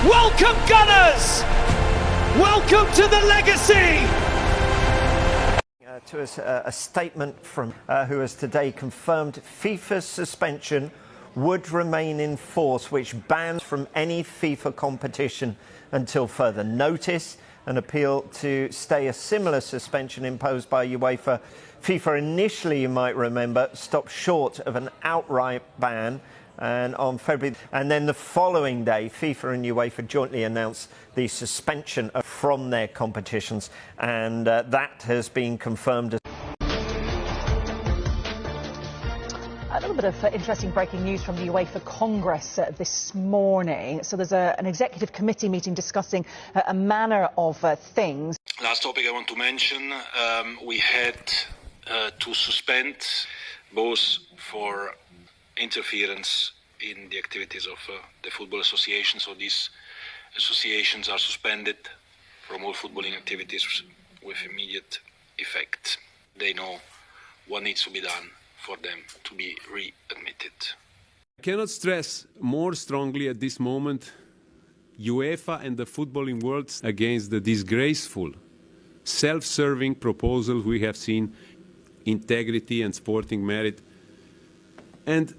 Welcome, Gunners! Welcome to the legacy! To us, a statement from who has today confirmed FIFA's suspension would remain in force, which bans from any FIFA competition until further notice. An appeal to stay a similar suspension imposed by UEFA. FIFA initially, you might remember, stopped short of an outright ban. And on February, and then the following day, FIFA and UEFA jointly announced the suspension from their competitions, and that has been confirmed. A little bit of interesting breaking news from the UEFA Congress this morning. So there's an executive committee meeting discussing a manner of things. Last topic I want to mention, we had to suspend both for interference in the activities of the football association. So these associations are suspended from all footballing activities with immediate effect. They know what needs to be done for them to be readmitted. I cannot stress more strongly at this moment UEFA and the footballing world against the disgraceful, self-serving proposal we have seen, integrity and sporting merit. And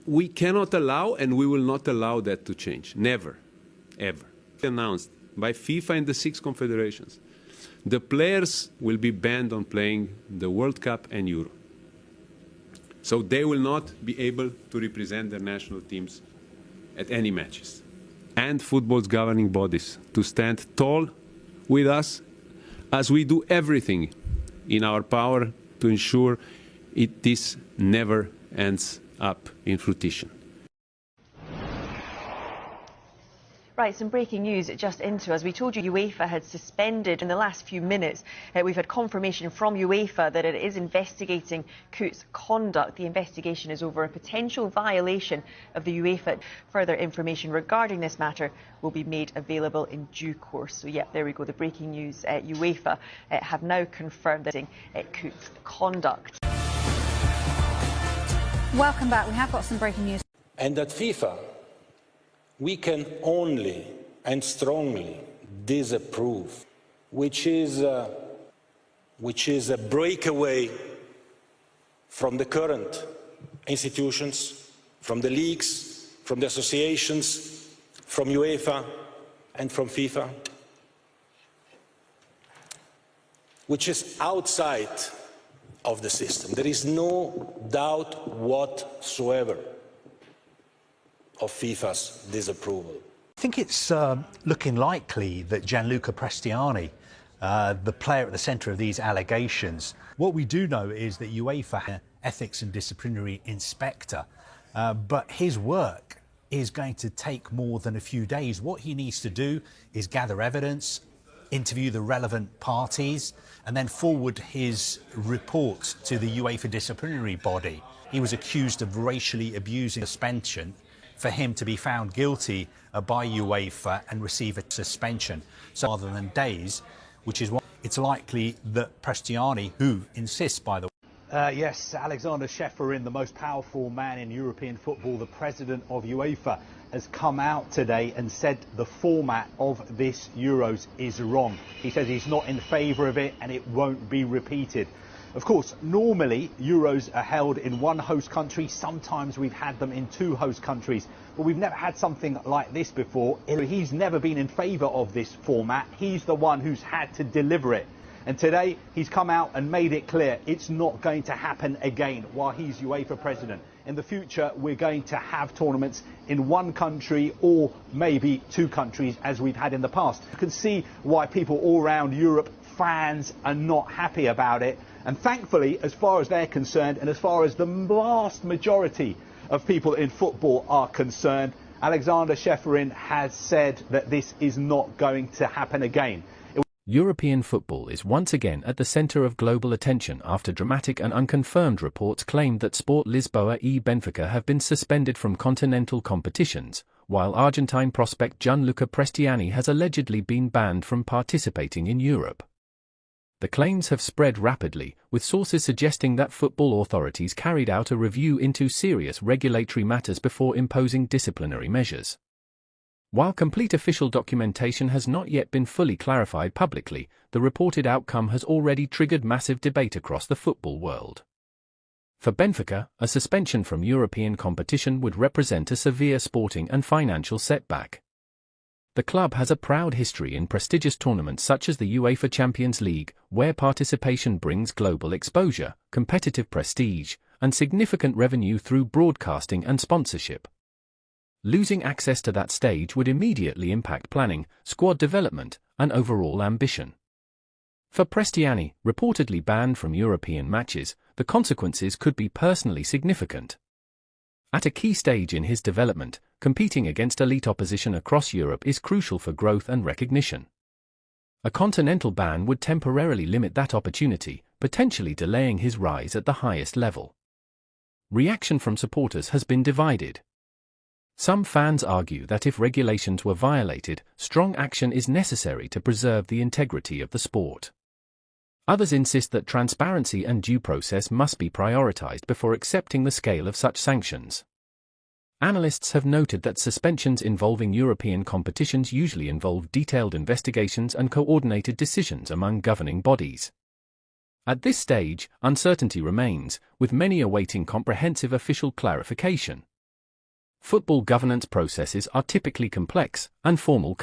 we cannot allow, and we will not allow that to change. Never, ever. Announced by FIFA and the 6 confederations. The players will be banned on playing the World Cup and Euro. So they will not be able to represent their national teams at any matches. And football's governing bodies to stand tall with us as we do everything in our power to ensure this never ends up in fruition. Right, some breaking news just into us. We told you UEFA had suspended in the last few minutes. We've had confirmation from UEFA that it is investigating Kut's conduct. The investigation is over a potential violation of the UEFA. Further information regarding this matter will be made available in due course. So, yeah, there we go. The breaking news. UEFA have now confirmed that Kut's conduct. Welcome back. We have got some breaking news. And at FIFA, we can only and strongly disapprove, which is a breakaway from the current institutions, from the leagues, from the associations, from UEFA and from FIFA, which is outside of the system. There is no doubt whatsoever of FIFA's disapproval. I think it's looking likely that Gianluca Prestiani, the player at the centre of these allegations, what we do know is that UEFA has an ethics and disciplinary inspector, but his work is going to take more than a few days. What he needs to do is gather evidence, interview the relevant parties, and then forward his report to the UEFA disciplinary body. He was accused of racially abusing suspension. For him to be found guilty by UEFA and receive a suspension, so rather than days, which is why it's likely that Prestiani, who insists, by the way. Yes, Alexander Ceferin, the most powerful man in European football, the president of UEFA, has come out today and said the format of this Euros is wrong. He says he's not in favour of it and it won't be repeated. Of course, normally Euros are held in one host country. Sometimes we've had them in 2 host countries, but we've never had something like this before. He's never been in favour of this format. He's the one who's had to deliver it. And today he's come out and made it clear it's not going to happen again while he's UEFA president. In the future, we're going to have tournaments in 1 country or maybe 2 countries as we've had in the past. You can see why people all around Europe, fans, are not happy about it. And thankfully, as far as they're concerned, and as far as the vast majority of people in football are concerned, Alexander Ceferin has said that this is not going to happen again. European football is once again at the centre of global attention after dramatic and unconfirmed reports claimed that Sport Lisboa e Benfica have been suspended from continental competitions, while Argentine prospect Gianluca Prestiani has allegedly been banned from participating in Europe. The claims have spread rapidly, with sources suggesting that football authorities carried out a review into serious regulatory matters before imposing disciplinary measures. While complete official documentation has not yet been fully clarified publicly, the reported outcome has already triggered massive debate across the football world. For Benfica, a suspension from European competition would represent a severe sporting and financial setback. The club has a proud history in prestigious tournaments such as the UEFA Champions League, where participation brings global exposure, competitive prestige, and significant revenue through broadcasting and sponsorship. Losing access to that stage would immediately impact planning, squad development, and overall ambition. For Prestiani, reportedly banned from European matches, the consequences could be personally significant. At a key stage in his development, competing against elite opposition across Europe is crucial for growth and recognition. A continental ban would temporarily limit that opportunity, potentially delaying his rise at the highest level. Reaction from supporters has been divided. Some fans argue that if regulations were violated, strong action is necessary to preserve the integrity of the sport. Others insist that transparency and due process must be prioritized before accepting the scale of such sanctions. Analysts have noted that suspensions involving European competitions usually involve detailed investigations and coordinated decisions among governing bodies. At this stage, uncertainty remains, with many awaiting comprehensive official clarification. Football governance processes are typically complex and formal